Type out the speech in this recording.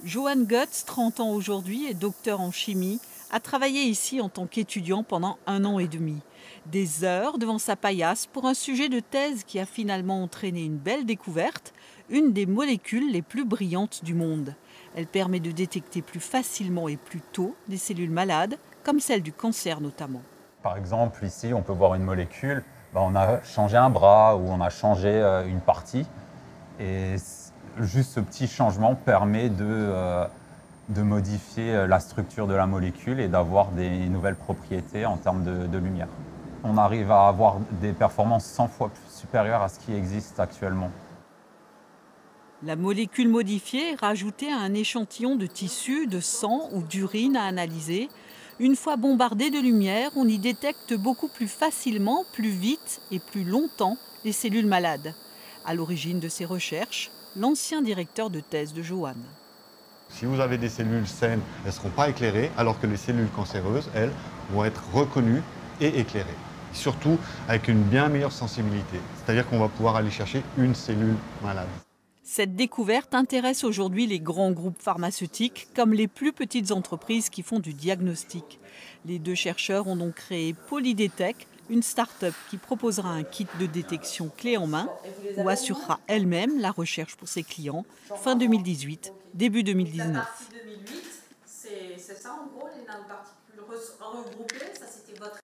Johan Goetz, 30 ans aujourd'hui, est docteur en chimie, a travaillé ici en tant qu'étudiant pendant 1 an et demi. Des heures devant sa paillasse pour un sujet de thèse qui a finalement entraîné une belle découverte, une des molécules les plus brillantes du monde. Elle permet de détecter plus facilement et plus tôt des cellules malades, comme celle du cancer notamment. Par exemple, ici, on peut voir une molécule, on a changé un bras ou on a changé une partie. Et juste ce petit changement permet de modifier la structure de la molécule et d'avoir des nouvelles propriétés en termes de lumière. On arrive à avoir des performances 100 fois supérieures à ce qui existe actuellement. La molécule modifiée est rajoutée à un échantillon de tissu, de sang ou d'urine à analyser. Une fois bombardée de lumière, on y détecte beaucoup plus facilement, plus vite et plus longtemps les cellules malades. À l'origine de ces recherches, l'ancien directeur de thèse de Johan. Si vous avez des cellules saines, elles ne seront pas éclairées, alors que les cellules cancéreuses, elles, vont être reconnues et éclairées. Surtout avec une bien meilleure sensibilité, c'est-à-dire qu'on va pouvoir aller chercher une cellule malade. Cette découverte intéresse aujourd'hui les grands groupes pharmaceutiques comme les plus petites entreprises qui font du diagnostic. Les deux chercheurs ont donc créé Polydetect, une start-up qui proposera un kit de détection clé en main ou assurera elle-même la recherche pour ses clients fin 2018, début 2019. C'est ça en gros, les nanoparticules regroupées, ça c'était votre